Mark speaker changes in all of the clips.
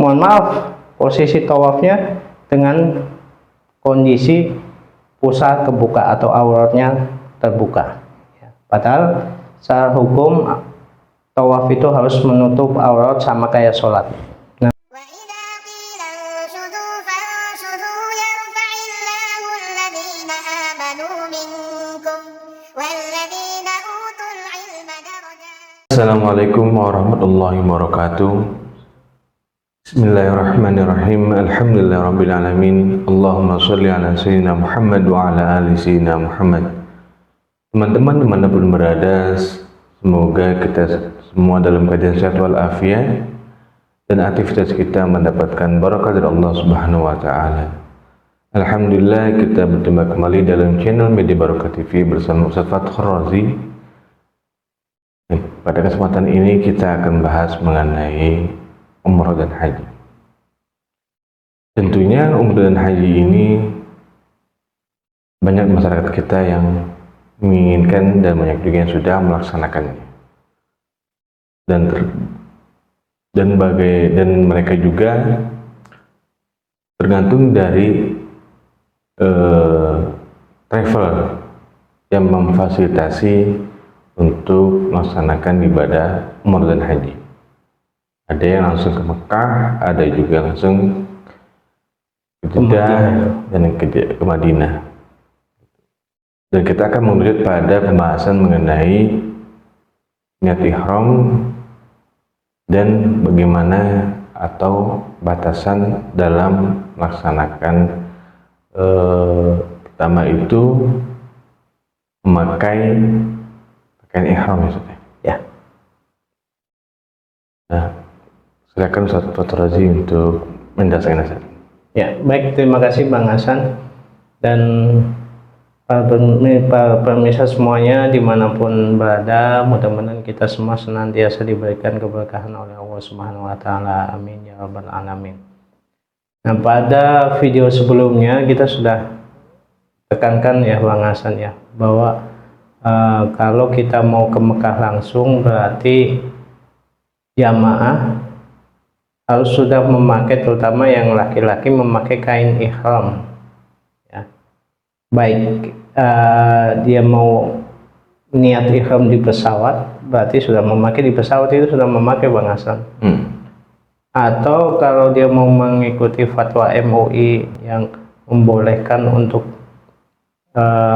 Speaker 1: mohon maaf, posisi tawafnya dengan kondisi pusat kebuka atau auratnya terbuka. Padahal secara hukum tawaf itu harus menutup aurat sama kayak sholat.
Speaker 2: Assalamualaikum warahmatullahi wabarakatuh. Bismillahirrahmanirrahim. Alhamdulillahirrabbilalamin. Allahumma sholli ala sayyidina Muhammad wa ala ali sayyidina Muhammad. Teman-teman dimanapun berada, semoga kita semua dalam keadaan sehat walafiat dan aktivitas kita mendapatkan barakah dari Allah Subhanahu wa taala. Alhamdulillah, kita berjumpa kembali dalam channel Media Barokah TV bersama Ustaz Fathur Razi. Pada kesempatan ini kita akan bahas mengenai umrah dan haji. Tentunya umrah dan haji ini banyak masyarakat kita yang menginginkan dan banyak juga yang sudah melaksanakannya. Dan mereka juga tergantung dari travel yang memfasilitasi untuk melaksanakan ibadah umrah dan haji. Ada yang langsung ke Mekah, ada juga langsung ke Jeddah dan ke Madinah. Dan kita akan menuju pada pembahasan mengenai niat ihram dan bagaimana atau batasan dalam melaksanakan pertama itu memakai pakaian ihram ya. Nah, silakan Ustaz Fathur Razi untuk menjelaskan Ustaz.
Speaker 1: Ya, baik, terima kasih Bang Hasan dan para pemirsa semuanya dimanapun berada, mudah-mudahan kita semua senantiasa diberikan keberkahan oleh Allah Subhanahu wa taala. Amin ya rabbal alamin. Nah, pada video sebelumnya kita sudah tekankan ya Bang Hasan ya, bahwa kalau kita mau ke Mekah langsung berarti jamaah harus sudah memakai, terutama yang laki-laki memakai kain ihram ya. Baik dia mau niat ihram di pesawat berarti sudah memakai, di pesawat itu sudah memakai Bang Hasan. Atau kalau dia mau mengikuti fatwa MUI yang membolehkan untuk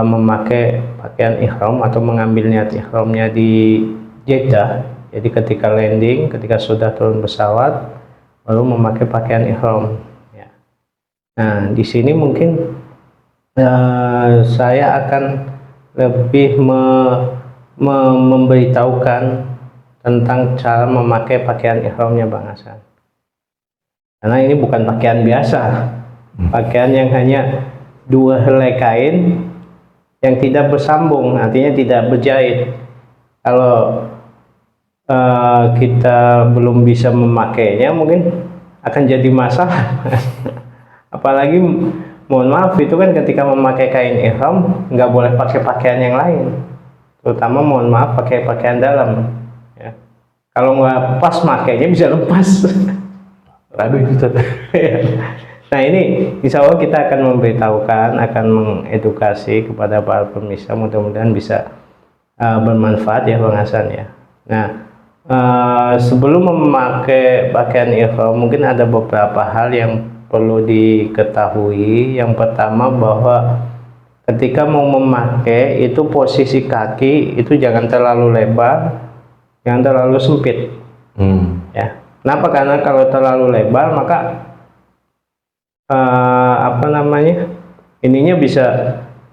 Speaker 1: memakai pakaian ihram atau mengambil niat ihramnya di Jeddah, jadi ketika landing, ketika sudah turun pesawat baru memakai pakaian ihram ya. Nah, di sini mungkin saya akan lebih memberitahukan tentang cara memakai pakaian ihramnya Bang Hasan, karena ini bukan pakaian biasa, pakaian yang hanya dua helai kain yang tidak bersambung, artinya tidak berjahit. Kalau kita belum bisa memakainya mungkin akan jadi masalah. Apalagi mohon maaf, itu kan ketika memakai kain ihram nggak boleh pakai pakaian yang lain, terutama mohon maaf pakai pakaian dalam ya. Kalau nggak pas makainya bisa lepas.
Speaker 2: Aduh, Ustaz.
Speaker 1: Nah, ini insya Allah kita akan memberitahukan, akan mengedukasi kepada para pemirsa, mudah-mudahan bisa bermanfaat ya Bang Hasan ya. Nah, sebelum memakai pakaian ihram mungkin ada beberapa hal yang perlu diketahui. Yang pertama, bahwa ketika mau memakai itu posisi kaki itu jangan terlalu lebar, jangan terlalu sempit ya. Kenapa? Karena kalau terlalu lebar maka ininya bisa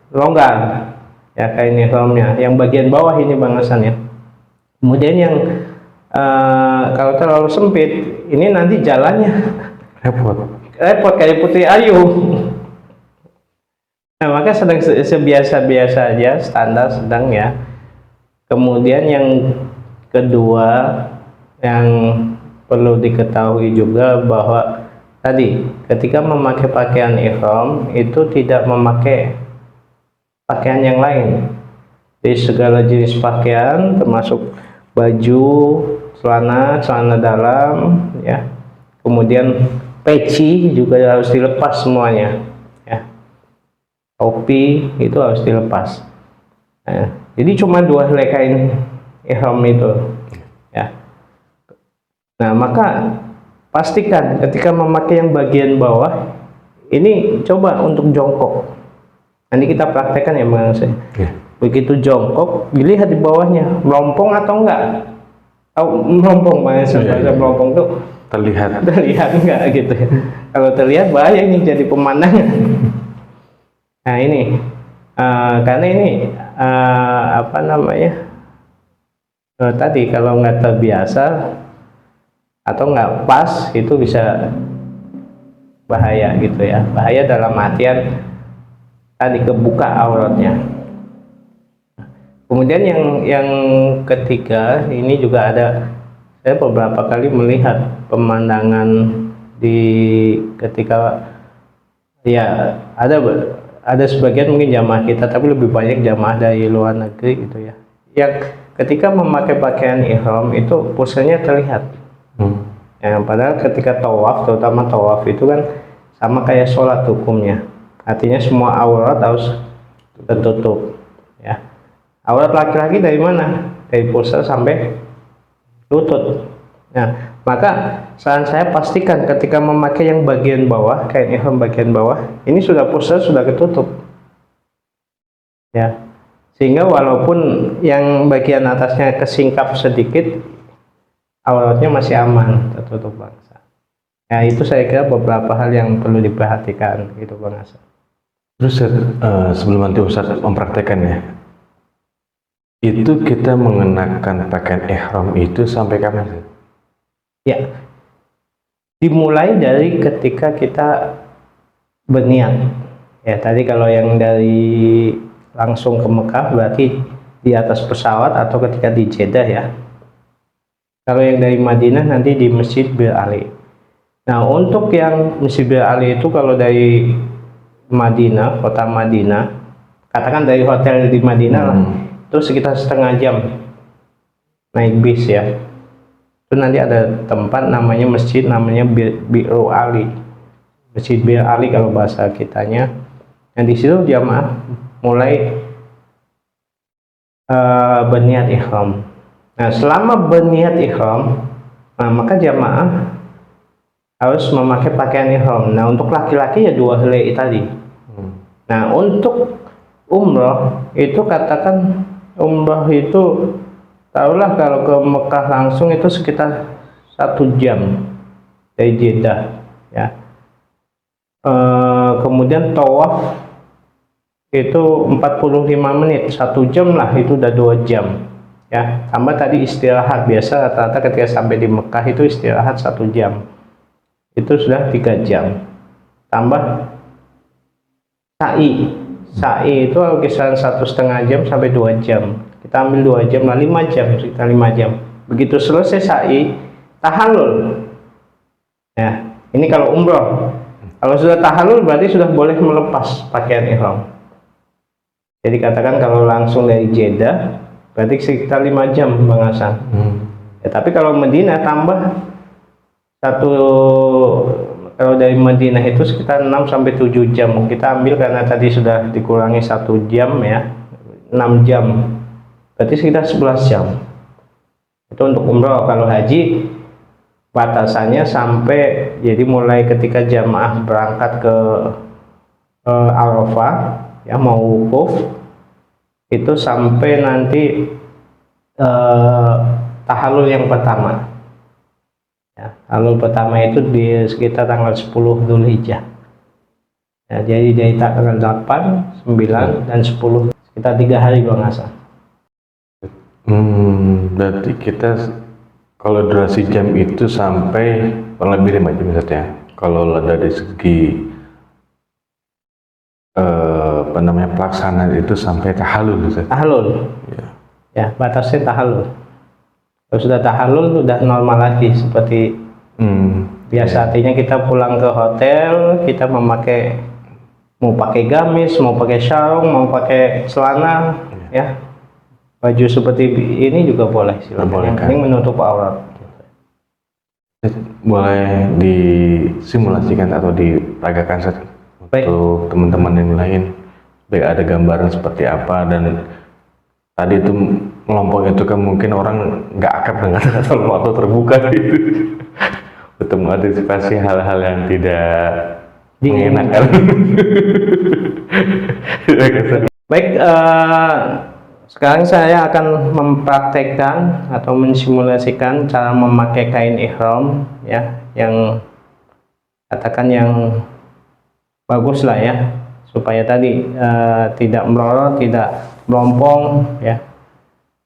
Speaker 1: longgar ya, kain ihramnya yang bagian bawah ini Bang Hasan ya. Kemudian yang kalau terlalu sempit ini nanti jalannya repot kayak Putri Ayu. Nah, maka sedang sebiasa-biasa aja, standar sedang ya. Kemudian yang kedua yang perlu diketahui juga bahwa tadi ketika memakai pakaian ihram itu tidak memakai pakaian yang lain. Jadi segala jenis pakaian termasuk baju, celana dalam ya. kemudian peci juga harus dilepas semuanya, ya. Topi itu harus dilepas. Nah, jadi cuma 2 helai kain ihram itu, ya. Nah, maka pastikan ketika memakai yang bagian bawah ini coba untuk jongkok. Nanti kita praktekkan ya Bang Yose.
Speaker 2: Ya.
Speaker 1: Begitu jongkok, dilihat di bawahnya melompong atau enggak. Oh, melompong Bang Yose, bahasa melompong tuh
Speaker 2: Terlihat.
Speaker 1: terlihat enggak gitu ya. Kalau terlihat bahaya ini jadi pemandangan. Nah ini karena ini apa namanya, tadi kalau nggak terbiasa atau nggak pas itu bisa bahaya gitu ya. Bahaya dalam artian tadi kebuka auratnya. Kemudian yang ketiga ini juga ada, saya beberapa kali melihat pemandangan di ketika ya ada sebagian mungkin jamaah kita, tapi lebih banyak jamaah dari luar negeri gitu ya, yang ketika memakai pakaian ihram itu posenya terlihat. Ya, padahal ketika tawaf, terutama tawaf itu kan sama kayak sholat hukumnya, artinya semua aurat harus tertutup, ya. Aurat laki-laki dari mana? Dari pusar sampai lutut. Nah, maka saran saya pastikan ketika memakai yang bagian bawah, kain ihram bagian bawah, ini sudah pusar, sudah ketutup, ya. Sehingga walaupun yang bagian atasnya kesingkap sedikit, auratnya masih aman, tertutup bangsa. Ya, itu saya kira beberapa hal yang perlu diperhatikan gitu Bang Hasan.
Speaker 2: Terus sebelum nanti Ustaz mempraktekkan ya, itu kita mengenakan pakaian ihram itu sampai kapan sih?
Speaker 1: Ya, dimulai dari ketika kita berniat. Ya, tadi kalau yang dari langsung ke Mekah berarti di atas pesawat atau ketika di Jeddah ya. Kalau yang dari Madinah nanti di Masjid Bir Ali. Nah, untuk yang Masjid Bir Ali itu kalau dari Madinah, kota Madinah, katakan dari hotel di Madinah lah, itu sekitar setengah jam naik bis ya. Itu nanti ada tempat namanya masjid, namanya Bir Ali, Masjid Bir Ali kalau bahasa kitanya. Yang di situ jamaah mulai berniat ihram. Nah, selama berniat ihram, maka jamaah harus memakai pakaian ihram. Nah, untuk laki-laki ya 2 helai tadi. Nah, untuk umroh itu katakan umroh itu taruhlah kalau ke Mekah langsung itu sekitar 1 jam dari Jeddah ya. Kemudian tawaf itu 45 menit, 1 jam lah, itu udah 2 jam ya. Tambah tadi istirahat, biasa rata-rata ketika sampai di Mekah itu istirahat 1 jam, itu sudah 3 jam. Tambah sa'i itu kisaran 1,5 jam sampai 2 jam. Kita ambil 2 jam lah, 5 jam, sekitar 5 jam. Begitu selesai sa'i, tahallul ya. Ini kalau umroh. Kalau sudah tahallul berarti sudah boleh melepas pakaian ihram. Jadi katakan kalau langsung dari Jeddah berarti sekitar 5 jam Bang Hasan. Ya, tapi kalau Madinah tambah kalau dari Madinah itu sekitar 6 sampai 7 jam. Kita ambil karena tadi sudah dikurangi 1 jam ya, 6 jam. Berarti sekitar 11 jam. Itu untuk umroh. Kalau haji batasannya sampai, jadi mulai ketika jamaah berangkat ke Arafah ya, mau wukuf itu sampai nanti tahallul yang pertama ya. Tahallul pertama itu di sekitar tanggal 10 Dzulhijjah ya, jadi dari tanggal 8, 9 dan 10 sekitar 3 hari Bang Hasan.
Speaker 2: Berarti kita kalau durasi jam itu sampai kurang lebih 5 jam saja. Kalau dari segi apa namanya pelaksanaan itu sampai tahallul.
Speaker 1: Tahallul. Ya, batasnya tahallul. Kalau sudah tahallul sudah normal lagi seperti biasa. Artinya kita pulang ke hotel, kita mau pakai gamis, mau pakai sarung, mau pakai celana ya. Baju seperti ini juga boleh, silakan. Yang penting menutup aurat.
Speaker 2: boleh disimulasikan atau diperagakan Ustaz,
Speaker 1: Baik.
Speaker 2: untuk teman-teman yang lain, baik ada gambaran seperti apa. Dan tadi itu melompok itu kan mungkin orang nggak akrab dengan kata waktu terbuka gitu, untuk mengantisipasi hal-hal yang tidak mengenakan.
Speaker 1: Baik, sekarang saya akan mempraktekkan atau mensimulasikan cara memakai kain ihram ya, yang katakan yang bagus lah ya, supaya tadi tidak melorot, tidak melompong ya.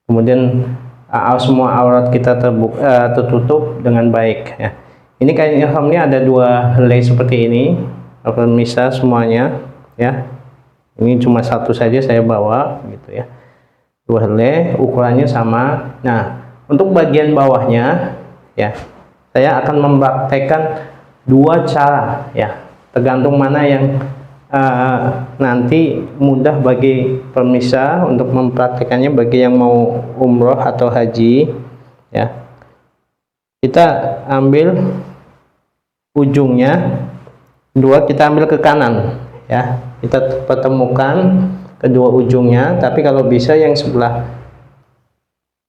Speaker 1: Kemudian semua aurat kita tertutup dengan baik ya. Ini kain ihramnya ada 2 helai seperti ini, pemirsa semuanya ya. Ini cuma satu saja saya bawa gitu ya. 2 helai, ukurannya sama. Nah, untuk bagian bawahnya ya, saya akan mempraktekkan 2 cara ya, tergantung mana yang nanti mudah bagi pemirsa untuk mempraktekannya, bagi yang mau umroh atau haji ya. Kita ambil ujungnya, kita ambil ke kanan ya, kita pertemukan kedua ujungnya, tapi kalau bisa yang sebelah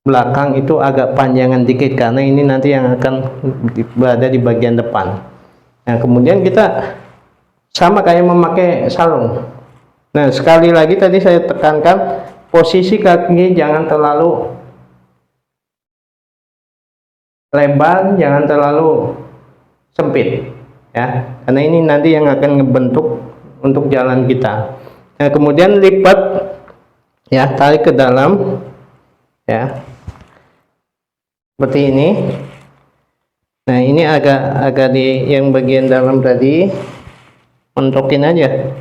Speaker 1: belakang itu agak panjangan dikit, karena ini nanti yang akan berada di bagian depan. Nah, kemudian kita sama kayak memakai sarung. Nah, sekali lagi tadi saya tekankan, posisi kaki jangan terlalu lebar, jangan terlalu sempit ya, karena ini nanti yang akan ngebentuk untuk jalan kita. Nah, kemudian lipat ya, tarik ke dalam ya, seperti ini. Nah, ini agak di yang bagian dalam tadi mentokin aja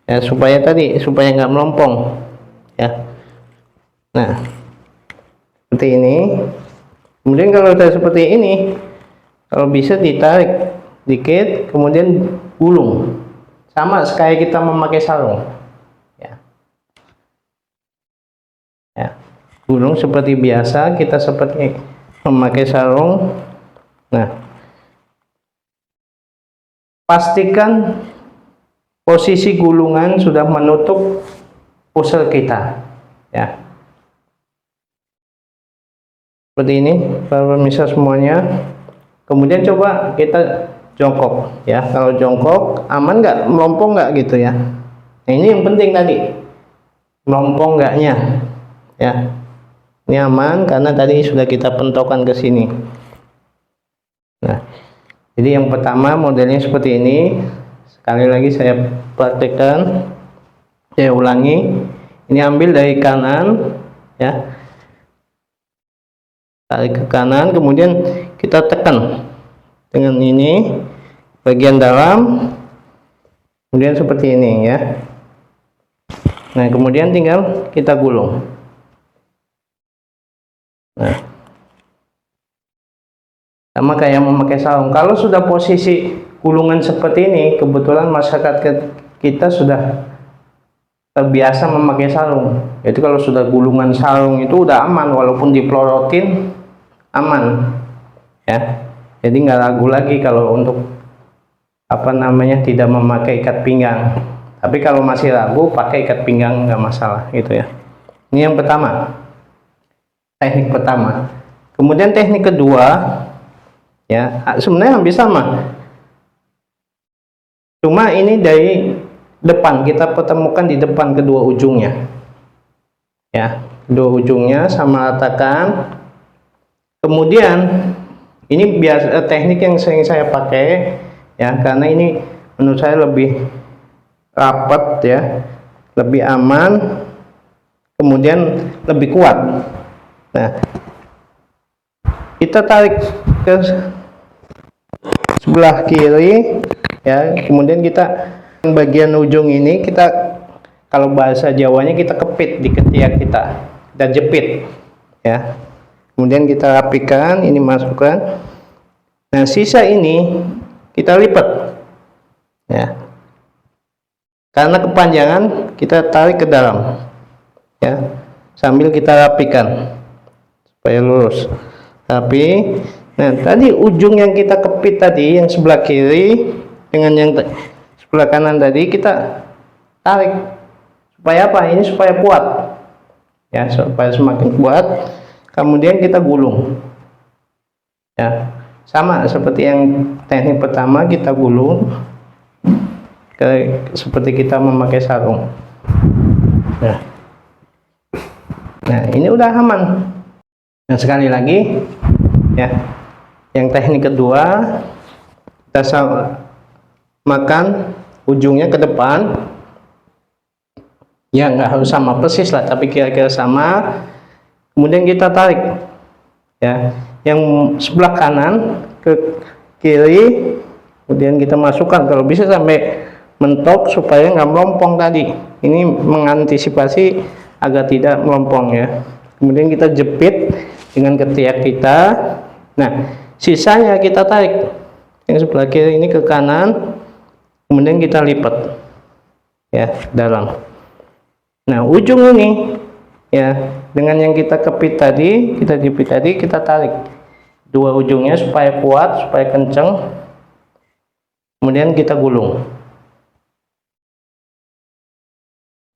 Speaker 1: ya, supaya nggak melompong ya. Nah, seperti ini. Kemudian kalau sudah seperti ini, kalau bisa ditarik dikit, kemudian gulung, sama kayak kita memakai sarung ya. Ya, gulung seperti biasa, kita seperti memakai sarung. Nah, pastikan posisi gulungan sudah menutup pusar kita ya, seperti ini para pemirsa semuanya. Kemudian coba kita jongkok ya, kalau jongkok aman nggak, melompong nggak gitu ya. Nah, ini yang penting tadi, melompong nggaknya ya. Ini aman karena tadi sudah kita pentokkan ke sini. Nah, jadi yang pertama modelnya seperti ini. Sekali lagi saya praktekkan, saya ulangi. Ini ambil dari kanan ya, tarik ke kanan, kemudian kita tekan dengan ini bagian dalam, kemudian seperti ini ya. Nah, kemudian tinggal kita gulung. Nah, sama kayak memakai sarung. Kalau sudah posisi gulungan seperti ini, kebetulan masyarakat kita sudah terbiasa memakai sarung. Jadi kalau sudah gulungan sarung itu udah aman, walaupun dipelorotin aman ya. Jadi nggak ragu lagi kalau untuk tidak memakai ikat pinggang. Tapi kalau masih ragu, pakai ikat pinggang nggak masalah gitu ya. Ini yang pertama, teknik pertama. Kemudian teknik kedua ya, sebenarnya hampir sama, cuma ini dari depan, kita pertemukan di depan kedua ujungnya ya, kedua ujungnya sama ratakan. Kemudian ini biasa teknik yang sering saya pakai ya, karena ini menurut saya lebih rapat ya, lebih aman, kemudian lebih kuat. Nah, kita tarik ke sebelah kiri ya, kemudian kita bagian ujung ini, kita kalau bahasa Jawanya kita kepit di ketiak kita jepit ya. Kemudian kita rapikan, ini masukkan. Nah, sisa ini kita lipat ya, karena kepanjangan kita tarik ke dalam ya, sambil kita rapikan supaya lurus rapi. Nah, tadi ujung yang kita kepit tadi, yang sebelah kiri dengan yang sebelah kanan tadi, kita tarik. Supaya apa? Ini supaya kuat. Ya, supaya semakin kuat. Kemudian kita gulung. Ya, sama seperti yang teknik pertama, kita gulung. Seperti kita memakai sarung. Nah, ini udah aman. Nah, sekali lagi, ya, yang teknik kedua, kita samakan ujungnya ke depan. Ya, nggak harus sama persis lah, tapi kira-kira sama. Kemudian kita tarik, ya, yang sebelah kanan ke kiri. Kemudian kita masukkan, kalau bisa sampai mentok supaya nggak melompong tadi. Ini mengantisipasi agar tidak melompong, ya. Kemudian kita jepit dengan ketiak kita. Nah, sisanya kita tarik yang sebelah kiri ini ke kanan, kemudian kita lipat, ya, dalam. Nah, ujung ini, ya, dengan yang kita kepit tadi, kita jepit tadi, kita tarik dua ujungnya supaya kuat, supaya kenceng. Kemudian kita gulung.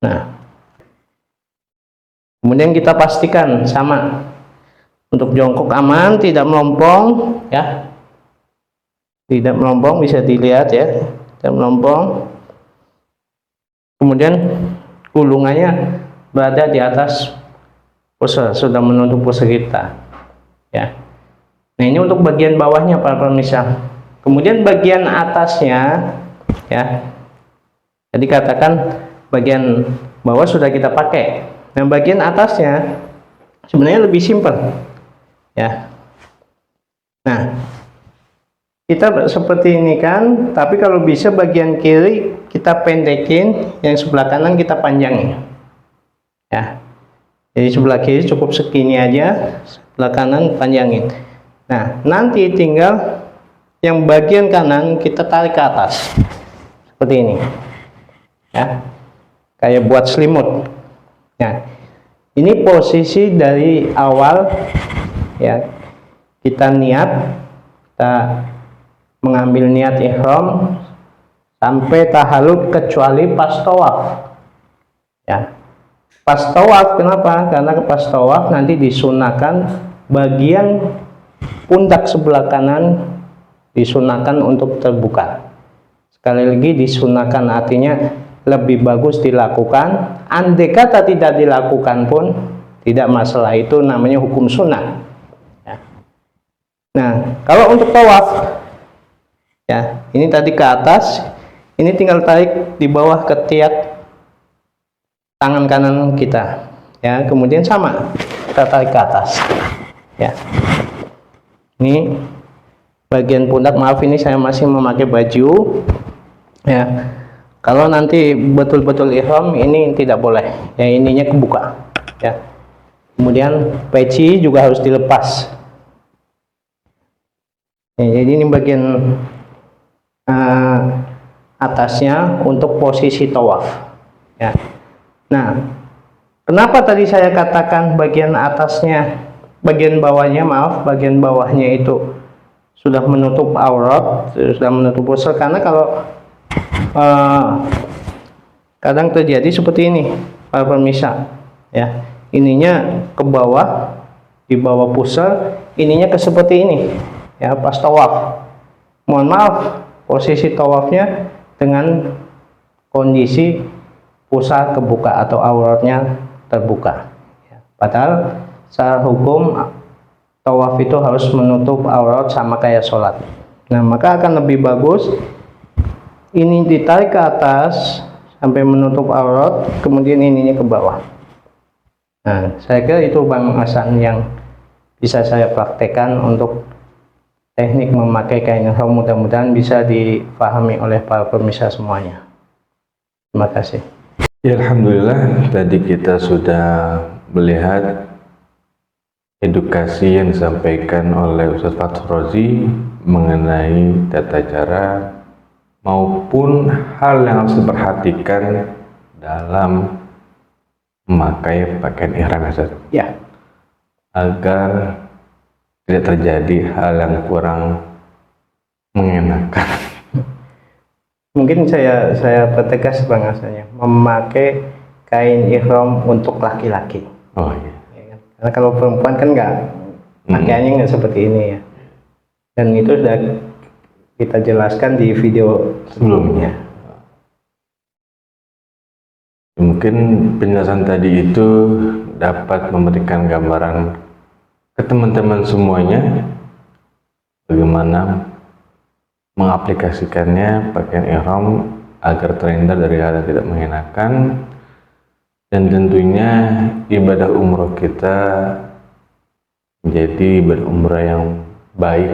Speaker 1: Nah, kemudian kita pastikan sama untuk jongkok aman, tidak melompong, ya, tidak melompong, bisa dilihat, ya, tidak melompong. Kemudian gulungannya berada di atas pusar, sudah menutup pusar kita, ya. Nah, ini untuk bagian bawahnya para pemirsa. Kemudian bagian atasnya, ya, jadi katakan bagian bawah sudah kita pakai. Nah, bagian atasnya sebenarnya lebih simpel, ya. Nah, kita seperti ini kan, tapi kalau bisa bagian kiri kita pendekin, yang sebelah kanan kita panjangin, ya. Jadi sebelah kiri cukup segini aja, sebelah kanan panjangin. Nah, nanti tinggal yang bagian kanan kita tarik ke atas seperti ini, ya, kayak buat selimut. Nah, ini posisi dari awal, ya, kita niat, kita mengambil niat ihram sampai tahallul kecuali pas tawaf, ya. Pas tawaf, kenapa? Karena pas tawaf nanti disunahkan bagian pundak sebelah kanan disunahkan untuk terbuka. Sekali lagi, disunahkan artinya lebih bagus dilakukan. Andai kata tidak dilakukan pun tidak masalah, itu namanya hukum sunnah, ya. Nah, kalau untuk tawaf, ya, ini tadi ke atas, ini tinggal tarik di bawah ketiak tangan kanan kita, ya. Kemudian sama, kita tarik ke atas, ya. Ini bagian pundak, maaf ini saya masih memakai baju, ya. Kalau nanti betul-betul ihram ini tidak boleh, ya, ininya kebuka, ya. Kemudian peci juga harus dilepas, ya. Jadi ini bagian atasnya untuk posisi tawaf, ya. Nah, kenapa tadi saya katakan bagian atasnya, bagian bawahnya, maaf, bagian bawahnya itu sudah menutup aurat, sudah menutup pusar? Karena kalau kadang terjadi seperti ini para pemirsa, ya, ininya ke bawah, di bawah pusar, ininya ke seperti ini, ya, pas tawaf. Mohon maaf, posisi tawafnya dengan kondisi pusar kebuka atau auratnya terbuka, ya. Padahal secara hukum tawaf itu harus menutup aurat sama kayak sholat. Nah, maka akan lebih bagus ini ditarik ke atas sampai menutup aurat, kemudian ininya ke bawah. Nah, saya kira itu bahasan yang bisa saya praktekkan untuk teknik memakai kain ihram. Mudah-mudahan bisa dipahami oleh para pemirsa semuanya. Terima kasih.
Speaker 2: Ya, alhamdulillah, tadi kita sudah melihat edukasi yang disampaikan oleh Ustaz Fathur Razi mengenai tata cara maupun hal yang harus diperhatikan dalam memakai pakaian ihram, Ustaz.
Speaker 1: Ya.
Speaker 2: Agar tidak terjadi hal yang kurang mengenakan.
Speaker 1: Mungkin saya pertegas bahasanya, memakai kain ihram untuk laki-laki.
Speaker 2: Oh iya.
Speaker 1: Ya kan? Karena kalau perempuan kan nggak, pakaiannya nggak seperti ini ya. Dan itu sudah kita jelaskan di video sebelumnya.
Speaker 2: Mungkin penjelasan tadi itu dapat memberikan gambaran ke teman-teman semuanya bagaimana mengaplikasikannya pakaian ihram agar terhindar dari hal yang tidak mengenakan, dan tentunya ibadah umroh kita menjadi ibadah umrah yang baik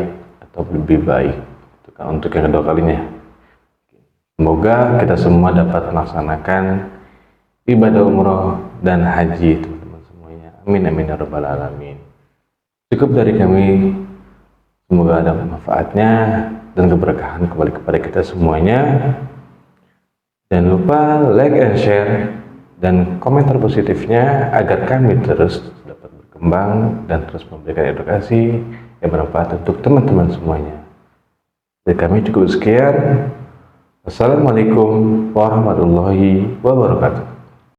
Speaker 2: atau lebih baik untuk yang kedua kalinya. Semoga kita semua dapat melaksanakan ibadah umroh dan haji teman-teman semuanya. Amin amin ya rabbal alamin. Cukup dari kami, semoga ada manfaatnya dan keberkahan kembali kepada kita semuanya. Jangan lupa like and share dan komentar positifnya agar kami terus dapat berkembang dan terus memberikan edukasi yang bermanfaat untuk teman-teman semuanya. Dari kami cukup sekian. Wassalamualaikum warahmatullahi wabarakatuh.